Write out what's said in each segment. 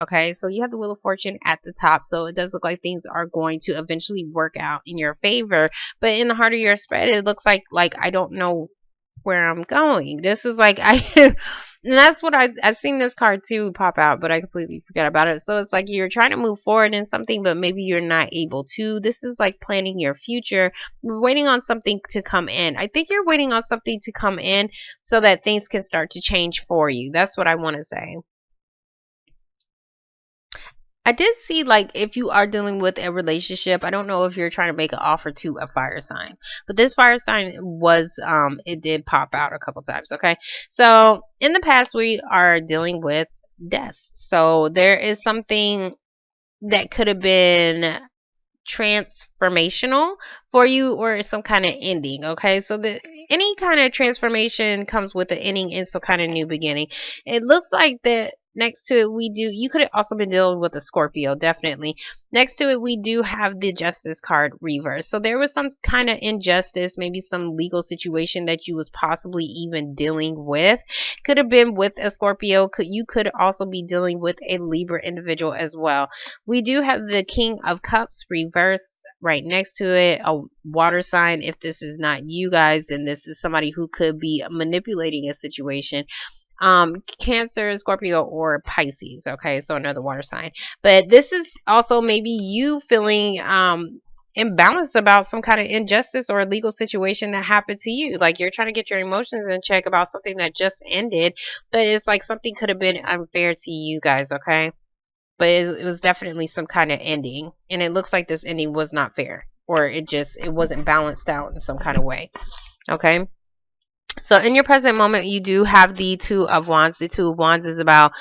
Okay, so you have the Wheel of Fortune at the top, so it does look like things are going to eventually work out in your favor. But in the heart of your spread, it looks like I don't know where I'm going. This is like I and that's what I've seen this card too pop out, but I completely forgot about it. So it's like you're trying to move forward in something, but maybe you're not able to. This is like planning your future. You're waiting on something to come in. I think you're waiting on something to come in so that things can start to change for you. That's what I want to say. I did see, like, if you are dealing with a relationship, I don't know if you're trying to make an offer to a fire sign, but this fire sign was, it did pop out a couple times. Okay. So in the past, we are dealing with death. So there is something that could have been transformational for you or some kind of ending. Okay. So the any kind of transformation comes with an ending and some kind of new beginning. It looks like that next to it we do, you could have also been dealing with a Scorpio, definitely. Next to it we do have the Justice card reverse. So there was some kind of injustice, maybe some legal situation that you was possibly even dealing with. Could have been with a Scorpio. You could also be dealing with a Libra individual as well. We do have the King of Cups reverse right next to it, a water sign. If this is not you guys, then this is somebody who could be manipulating a situation. Cancer, Scorpio, or Pisces. Okay, so another water sign. But this is also maybe you feeling imbalanced about some kind of injustice or legal situation that happened to you. Like you're trying to get your emotions in check about something that just ended, but it's like something could have been unfair to you guys. Okay, but it was definitely some kind of ending, and it looks like this ending was not fair, or it wasn't balanced out in some kind of way. Okay. So in your present moment, you do have the Two of Wands. The Two of Wands is about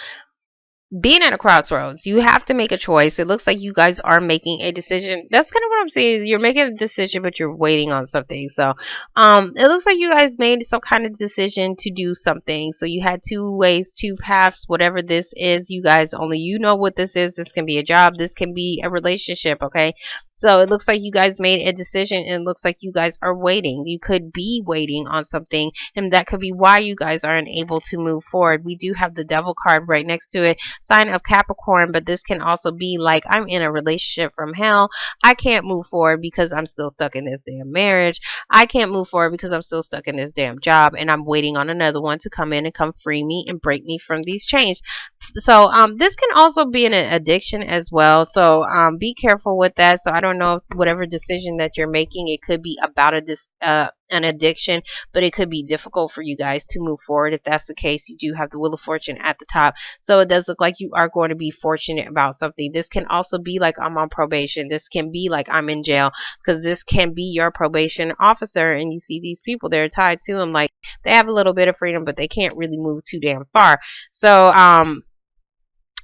being at a crossroads. You have to make a choice. It looks like you guys are making a decision. That's kind of what I'm saying. You're making a decision, but you're waiting on something. So it looks like you guys made some kind of decision to do something. So you had two ways, two paths, whatever this is. You guys, only you know what this is. This can be a job, this can be a relationship. Okay. So it looks like you guys made a decision, and it looks like you guys are waiting. You could be waiting on something, and that could be why you guys are unable to move forward. We do have the Devil card right next to it, sign of Capricorn, but this can also be like, I'm in a relationship from hell. I can't move forward because I'm still stuck in this damn marriage. I can't move forward because I'm still stuck in this damn job, and I'm waiting on another one to come in and come free me and break me from these chains. So this can also be an addiction as well. So be careful with that. So I don't know if whatever decision that you're making, it could be about an addiction, but it could be difficult for you guys to move forward. If that's the case, you do have the Wheel of Fortune at the top. So it does look like you are going to be fortunate about something. This can also be like, I'm on probation. This can be like, I'm in jail, because this can be your probation officer, and you see these people, they're tied to them. Like they have a little bit of freedom, but they can't really move too damn far. So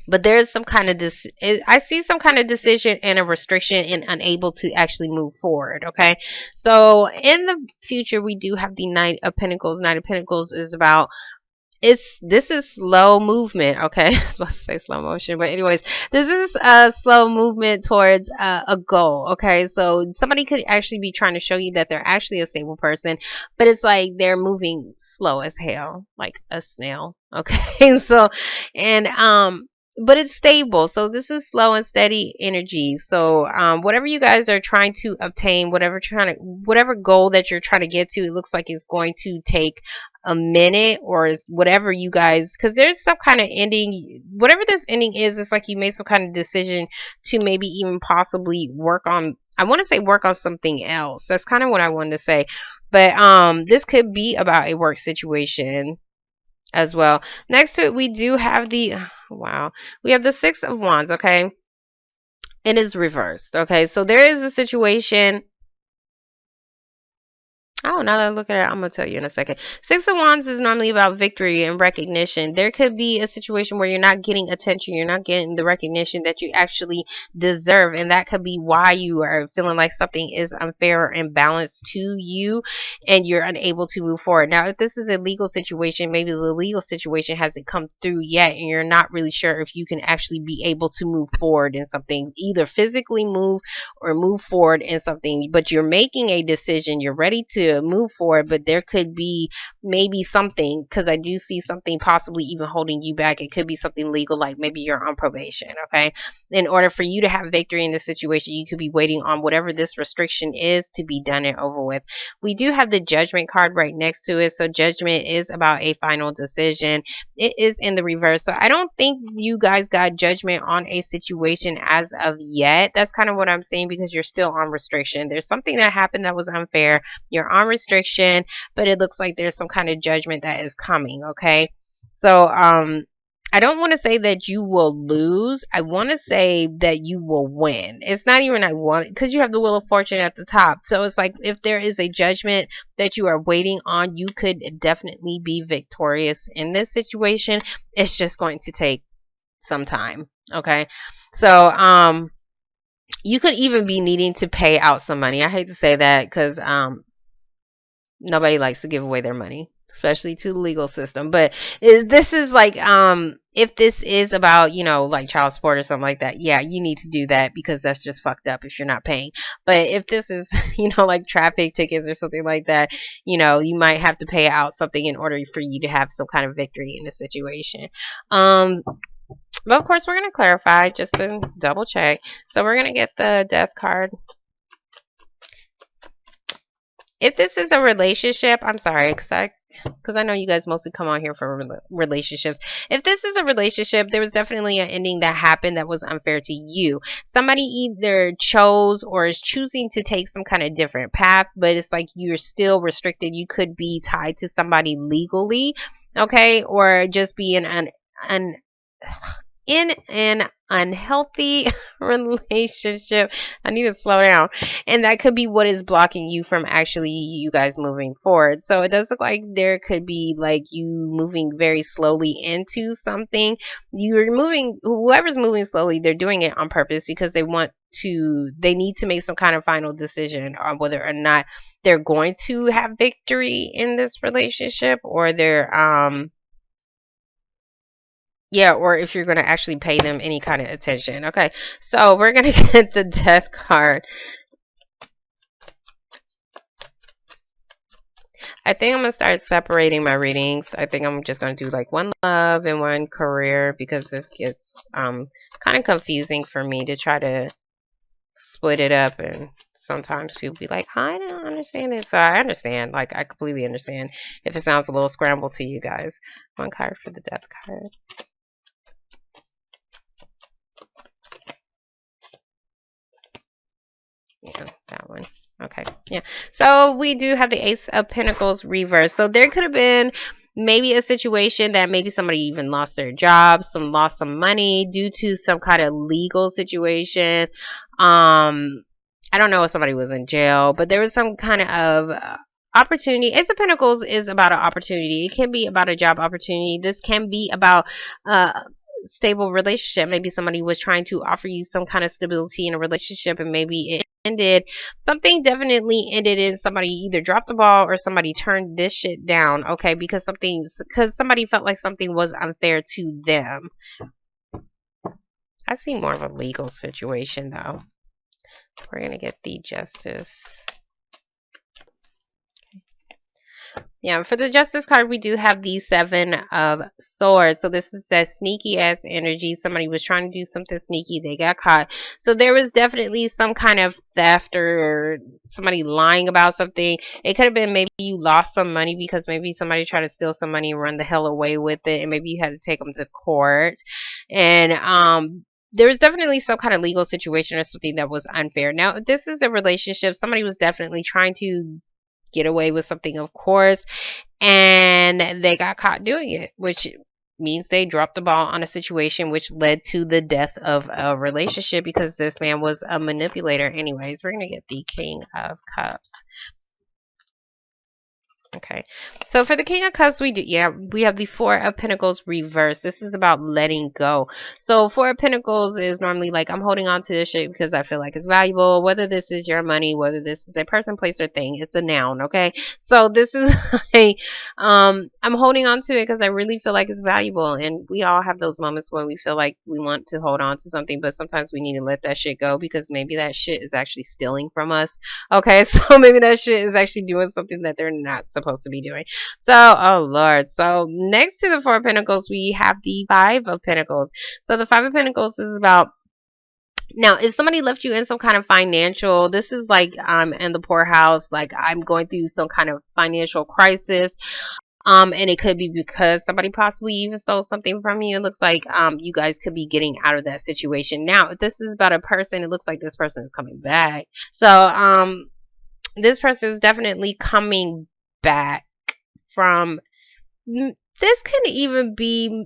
but there is some kind of I see some kind of decision and a restriction and unable to actually move forward. Okay, so in the future we do have the Knight of Pentacles. Knight of Pentacles is about, this is slow movement. Okay, I was supposed to say slow motion, but anyways, this is a slow movement towards a goal. Okay, so somebody could actually be trying to show you that they're actually a stable person, but it's like they're moving slow as hell, like a snail. Okay, so and but it's stable. So this is slow and steady energy. So whatever you guys are trying to obtain, whatever goal that you're trying to get to, it looks like it's going to take a minute, or is whatever you guys, because there's some kind of ending. Whatever this ending is, it's like you made some kind of decision to maybe even possibly work on, I want to say work on something else. That's kind of what I wanted to say. But this could be about a work situation as well. Next to it, we do have the, wow, we have the Six of Wands. Okay, it is reversed. Okay, so there is a situation. Oh, now that I look at it, I'm going to tell you in a second. Six of Wands is normally about victory and recognition. There could be a situation where you're not getting attention. You're not getting the recognition that you actually deserve. And that could be why you are feeling like something is unfair or imbalanced to you, and you're unable to move forward. Now, if this is a legal situation, maybe the legal situation hasn't come through yet, and you're not really sure if you can actually be able to move forward in something, either physically move or move forward in something, but you're making a decision. You're ready to to move forward, but there could be maybe something, because I do see something possibly even holding you back. It could be something legal, like maybe you're on probation, okay? In order for you to have victory in this situation, you could be waiting on whatever this restriction is to be done and over with. We do have the judgment card right next to it. So judgment is about a final decision. It is in the reverse. So I don't think you guys got judgment on a situation as of yet. That's kind of what I'm saying, because you're still on restriction. There's something that happened that was unfair. You're on restriction, but it looks like there's some kind of judgment that is coming, okay? So, I don't want to say that you will lose. I want to say that you will win. It's not even I want, because you have the Wheel of Fortune at the top. So it's like if there is a judgment that you are waiting on, you could definitely be victorious in this situation. It's just going to take some time. Okay. So, you could even be needing to pay out some money. I hate to say that, because nobody likes to give away their money, especially to the legal system. But this is like, if this is about, like child support or something like that, yeah, you need to do that, because that's just fucked up if you're not paying. But if this is, like traffic tickets or something like that, you might have to pay out something in order for you to have some kind of victory in the situation. But of course, we're going to clarify just to double check. So we're going to get the death card. If this is a relationship, I'm sorry, because I know you guys mostly come on here for relationships. If this is a relationship, there was definitely an ending that happened that was unfair to you. Somebody either chose or is choosing to take some kind of different path, but it's like you're still restricted. You could be tied to somebody legally, okay, or just be in an unhealthy relationship. I need to slow down. And that could be what is blocking you from actually you guys moving forward. So it does look like there could be like you moving very slowly into something. Whoever's moving slowly, they're doing it on purpose, because they need to make some kind of final decision on whether or not they're going to have victory in this relationship, or or if you're going to actually pay them any kind of attention. Okay, so we're going to get the death card. I think I'm going to start separating my readings. I think I'm just going to do like one love and one career, because this gets kind of confusing for me to try to split it up, and sometimes people be like, I don't understand it. So I understand, like I completely understand if it sounds a little scrambled to you guys. One card for the death card. Yeah, that one. Okay, yeah. So we do have the Ace of Pentacles reverse. So there could have been maybe a situation that maybe somebody even lost their job, lost some money due to some kind of legal situation. I don't know if somebody was in jail, but there was some kind of opportunity. Ace of Pentacles is about an opportunity. It can be about a job opportunity. This can be about stable relationship. Maybe somebody was trying to offer you some kind of stability in a relationship, and maybe it ended. Something definitely ended, and somebody either dropped the ball or somebody turned this shit down, okay, because somebody felt like something was unfair to them. I see more of a legal situation though. We're gonna get the Justice. Yeah, for the Justice card, we do have the Seven of Swords. So this is that sneaky ass energy. Somebody was trying to do something sneaky. They got caught. So there was definitely some kind of theft or somebody lying about something. It could have been maybe you lost some money because maybe somebody tried to steal some money and run the hell away with it. And maybe you had to take them to court. And, there was definitely some kind of legal situation or something that was unfair. Now, this is a relationship. Somebody was definitely trying to get away with something, of course, and they got caught doing it, which means they dropped the ball on a situation which led to the death of a relationship, because this man was a manipulator. Anyways, we're gonna get the King of Cups. Okay, so for the King of Cups, we have the Four of Pentacles reversed. This is about letting go. So Four of Pentacles is normally like, I'm holding on to this shit because I feel like it's valuable. Whether this is your money, whether this is a person, place, or thing, it's a noun. Okay, so this is like, I'm holding on to it because I really feel like it's valuable, and we all have those moments when we feel like we want to hold on to something, but sometimes we need to let that shit go because maybe that shit is actually stealing from us. Okay, so maybe that shit is actually doing something that they're not supposed to be doing. So, oh Lord. So next to the Four of Pentacles, we have the Five of Pentacles. So the Five of Pentacles is about, now, if somebody left you in some kind of financial, this is like I'm in the poorhouse, like I'm going through some kind of financial crisis. And it could be because somebody possibly even stole something from you. It looks like you guys could be getting out of that situation. Now, if this is about a person, it looks like this person is coming back. So this person is definitely coming back from, this could even be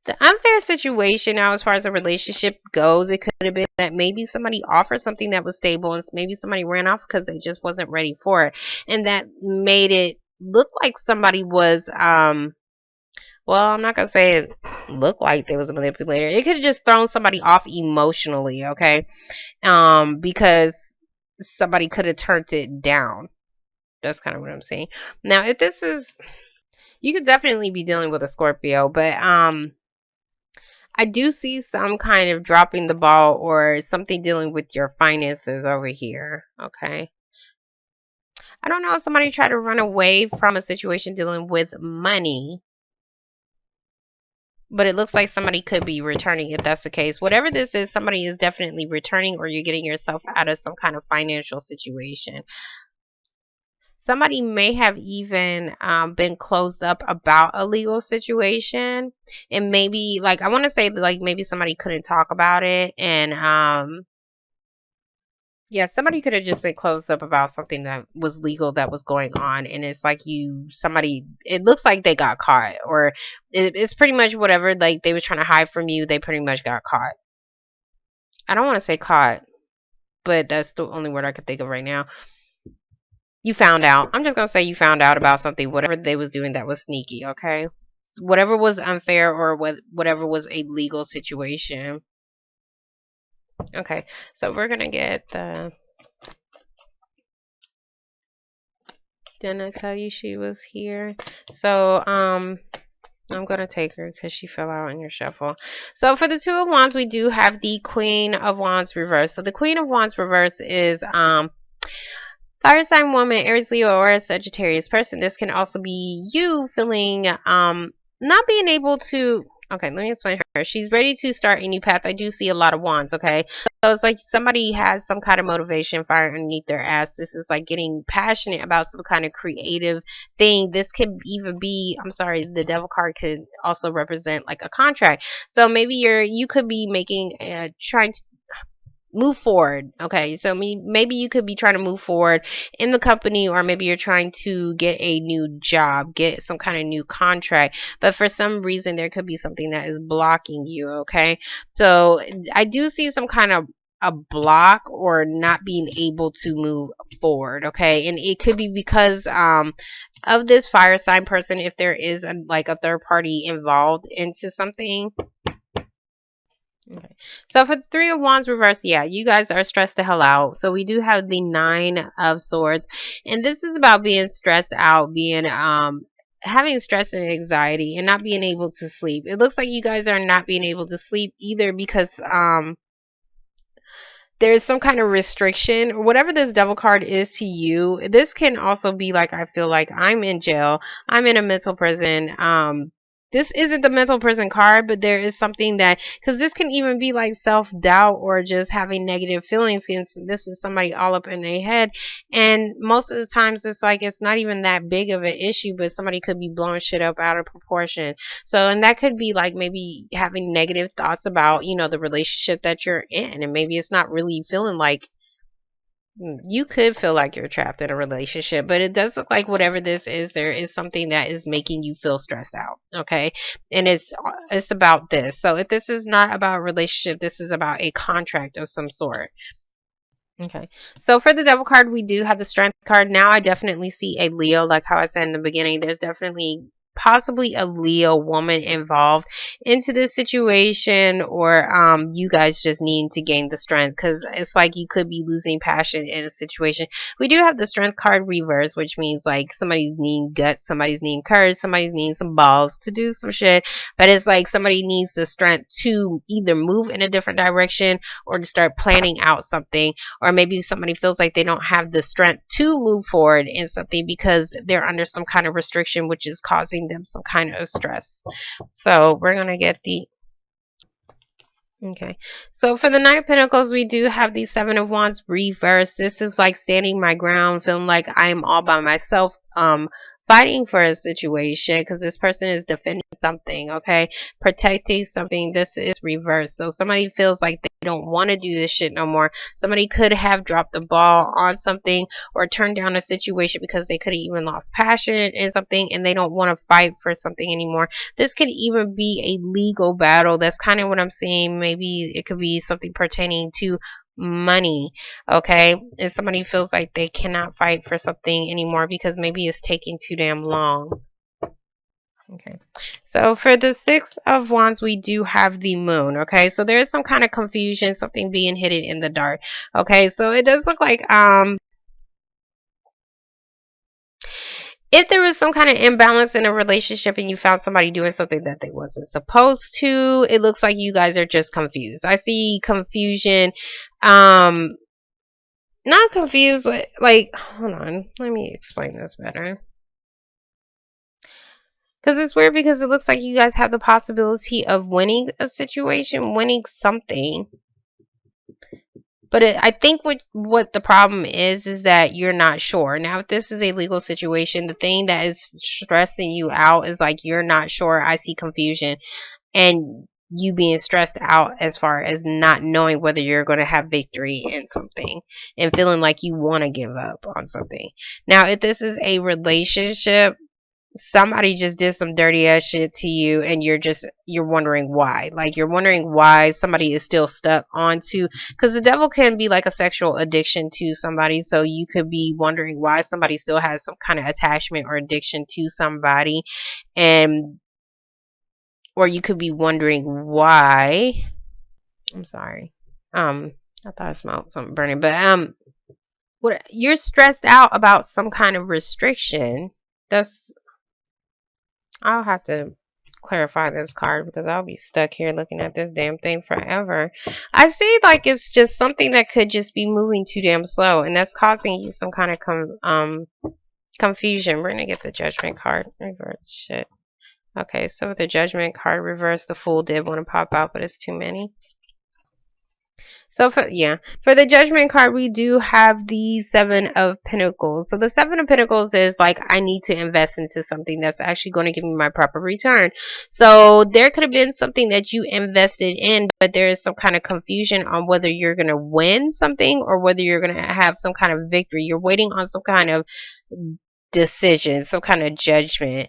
the unfair situation. Now, as far as a relationship goes, it could have been that maybe somebody offered something that was stable and maybe somebody ran off because they just wasn't ready for it, and that made it look like somebody was well, I'm not gonna say it looked like there was a manipulator. It could have just thrown somebody off emotionally, okay? Because somebody could have turned it down. That's kind of what I'm saying. Now, if this is, you could definitely be dealing with a Scorpio, but I do see some kind of dropping the ball or something dealing with your finances over here. Okay. I don't know if somebody tried to run away from a situation dealing with money, but it looks like somebody could be returning if that's the case. Whatever this is, somebody is definitely returning, or you're getting yourself out of some kind of financial situation. Somebody may have even been closed up about a legal situation, and maybe, like, I want to say that, like, maybe somebody couldn't talk about it, and yeah, somebody could have just been closed up about something that was legal that was going on, and it's like somebody, it looks like they got caught, or it's pretty much whatever, like, they was trying to hide from you, they pretty much got caught. I don't want to say caught, but that's the only word I could think of right now. You found out. I'm just gonna say you found out about something, whatever they was doing that was sneaky, okay? Whatever was unfair, or whatever was a legal situation. Okay, so we're gonna get the, didn't I tell you she was here? So, I'm going to take her because she fell out in your shuffle. So for the Two of Wands, we do have the Queen of Wands reverse. So the Queen of Wands reverse is fire sign woman, Aries, Leo, or a Sagittarius person. This can also be you feeling not being able to, okay, let me explain her. She's ready to start a new path. I do see a lot of wands, okay? So it's like somebody has some kind of motivation fire underneath their ass. This is like getting passionate about some kind of creative thing. This could even be, I'm sorry, the devil card could also represent like a contract. So maybe you could be making, trying to move forward. Okay, so maybe you could be trying to move forward in the company, or maybe you're trying to get a new job, get some kind of new contract, but for some reason there could be something that is blocking you. Okay, so I do see some kind of a block or not being able to move forward. Okay, and it could be because of this fire sign person, if there is like a third party involved into something. Okay. So for the Three of Wands reverse, yeah, you guys are stressed the hell out. So we do have the Nine of Swords, and this is about being stressed out, being having stress and anxiety, and not being able to sleep. It looks like you guys are not being able to sleep either because there's some kind of restriction or whatever this devil card is to you. This can also be like, I feel like I'm in jail, I'm in a mental prison. This isn't the mental prison card, but there is something that, because this can even be like self-doubt or just having negative feelings against, this is somebody all up in their head, and most of the times it's like it's not even that big of an issue, but somebody could be blowing shit up out of proportion. So, and that could be like maybe having negative thoughts about, the relationship that you're in, and maybe it's not really feeling like, you could feel like you're trapped in a relationship, but it does look like whatever this is, there is something that is making you feel stressed out. Okay, and it's about this. So if this is not about a relationship, this is about a contract of some sort. Okay. So for the devil card, we do have the strength card. Now I definitely see a Leo, like how I said in the beginning. There's definitely possibly a Leo woman involved into this situation, or you guys just need to gain the strength, because it's like you could be losing passion in a situation. We do have the strength card reverse, which means like somebody's needing guts, somebody's needing courage, somebody's needing some balls to do some shit. But it's like somebody needs the strength to either move in a different direction or to start planning out something, or maybe somebody feels like they don't have the strength to move forward in something because they're under some kind of restriction, which is causing them some kind of stress. So we're going to get the Okay. So for the Knight of Pentacles, we do have the Seven of Wands reverse. This is like standing my ground, feeling like I'm all by myself, fighting for a situation, because this person is defending something, okay? Protecting something. This is reverse. So somebody feels like they don't want to do this shit no more. Somebody could have dropped the ball on something or turned down a situation because they could have even lost passion in something and they don't want to fight for something anymore. This could even be a legal battle. That's kind of what I'm saying. Maybe it could be something pertaining to money, okay? And somebody feels like they cannot fight for something anymore because maybe it's taking too damn long. Okay, so for the Six of Wands, we do have the Moon. Okay, so there is some kind of confusion, something being hidden in the dark. Okay, so it does look like if there was some kind of imbalance in a relationship and you found somebody doing something that they wasn't supposed to, it looks like you guys are just confused. I see confusion, not confused, like hold on, let me explain this better. Because it's weird, because it looks like you guys have the possibility of winning a situation, winning something. But I think what the problem is that you're not sure. Now, if this is a legal situation, the thing that is stressing you out is like you're not sure. I see confusion and you being stressed out as far as not knowing whether you're going to have victory in something and feeling like you want to give up on something. Now, if this is a relationship, somebody just did some dirty ass shit to you and you're wondering why, like you're wondering why somebody is still stuck onto, because the devil can be like a sexual addiction to somebody, so you could be wondering why somebody still has some kind of attachment or addiction to somebody, and or you could be wondering why, I'm sorry, I thought I smelled something burning, but what, you're stressed out about some kind of restriction. That's, I'll have to clarify this card because I'll be stuck here looking at this damn thing forever. I see like it's just something that could just be moving too damn slow, and that's causing you some kind of confusion. We're gonna get the Judgment card reverse. Shit. Okay, so the Judgment card reverse, the Fool did want to pop out, but it's too many. So for the Judgment card, we do have the Seven of Pentacles. So the Seven of Pentacles is like, I need to invest into something that's actually going to give me my proper return. So there could have been something that you invested in, but there is some kind of confusion on whether you're going to win something or whether you're going to have some kind of victory. You're waiting on some kind of decision, some kind of judgment.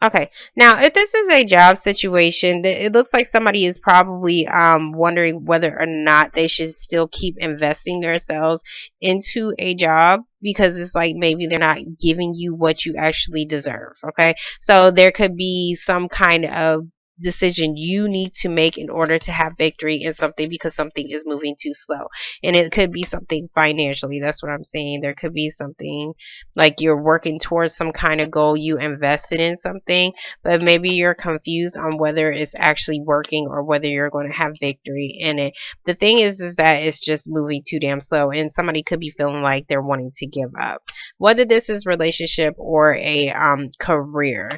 Okay, now if this is a job situation, it looks like somebody is probably wondering whether or not they should still keep investing themselves into a job, because it's like maybe they're not giving you what you actually deserve. Okay, so there could be some kind of decision you need to make in order to have victory in something, because something is moving too slow, and it could be something financially. That's what I'm saying. There could be something like you're working towards some kind of goal, you invested in something, but maybe you're confused on whether it's actually working or whether you're going to have victory in it. The thing is that it's just moving too damn slow, and somebody could be feeling like they're wanting to give up, whether this is relationship or a career.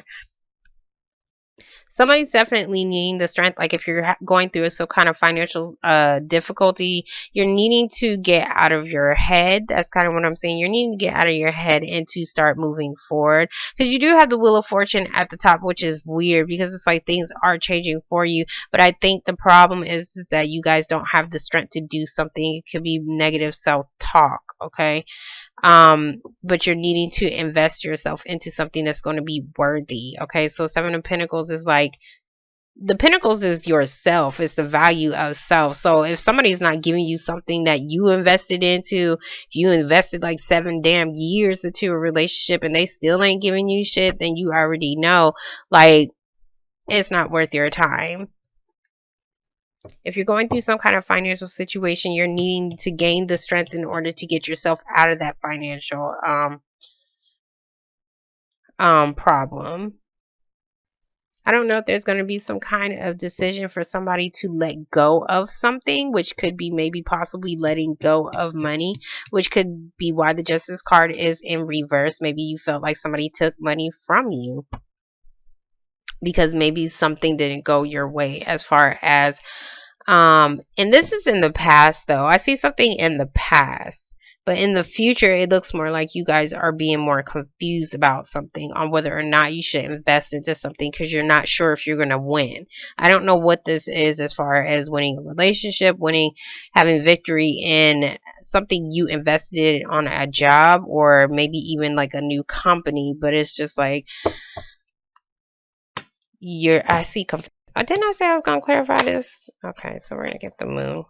Somebody's definitely needing the strength. Like if you're going through some kind of financial difficulty, you're needing to get out of your head. That's kind of what I'm saying. You're needing to get out of your head and to start moving forward, because you do have the Wheel of Fortune at the top, which is weird because it's like things are changing for you. But I think the problem is that you guys don't have the strength to do something. It could be negative self-talk, okay? But you're needing to invest yourself into something that's going to be worthy. Okay, so Seven of Pentacles is like the Pentacles is yourself. It's the value of self. So if somebody's not giving you something that you invested into, if you invested like 7 damn years into a relationship and they still ain't giving you shit, then you already know, like, it's not worth your time. If you're going through some kind of financial situation, you're needing to gain the strength in order to get yourself out of that financial problem. I don't know if there's going to be some kind of decision for somebody to let go of something, which could be maybe possibly letting go of money, which could be why the Justice card is in reverse. Maybe you felt like somebody took money from you because maybe something didn't go your way as far as and this is in the past though. I see something in the past. But in the future, it looks more like you guys are being more confused about something on whether or not you should invest into something because you're not sure if you're going to win. I don't know what this is as far as winning a relationship, having victory in something you invested on a job or maybe even like a new company. But it's just like I see. Didn't I say I was going to clarify this? Okay, so we're going to get the moon.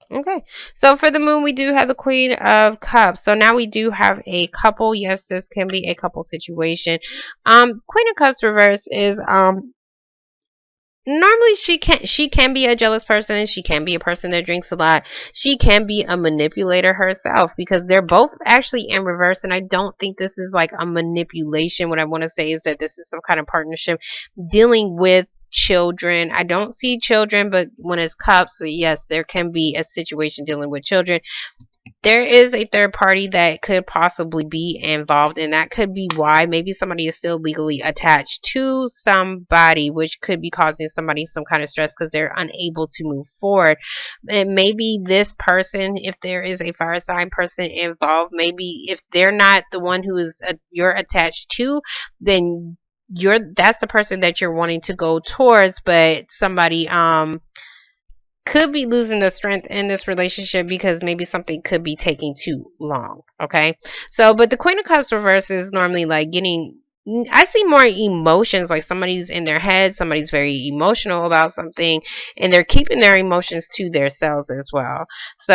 Okay, so for the moon, we do have the Queen of Cups. So now we do have a couple. Yes, this can be a couple situation. Queen of Cups reverse is normally she can be a jealous person. She can be a person that drinks a lot. She can be a manipulator herself because they're both actually in reverse. And I don't think this is like a manipulation. What I want to say is that this is some kind of partnership dealing with children. I don't see children, but when it's cups, yes, there can be a situation dealing with children. There is a third party that could possibly be involved, and that could be why maybe somebody is still legally attached to somebody, which could be causing somebody some kind of stress because they're unable to move forward. And maybe this person, if there is a fire sign person involved, maybe if they're not the one who is you're attached to, then that's the person that you're wanting to go towards, but somebody could be losing the strength in this relationship because maybe something could be taking too long. Okay, so but the Queen of Cups reverse is normally like I see more emotions, like somebody's in their head, somebody's very emotional about something, and they're keeping their emotions to themselves as well. So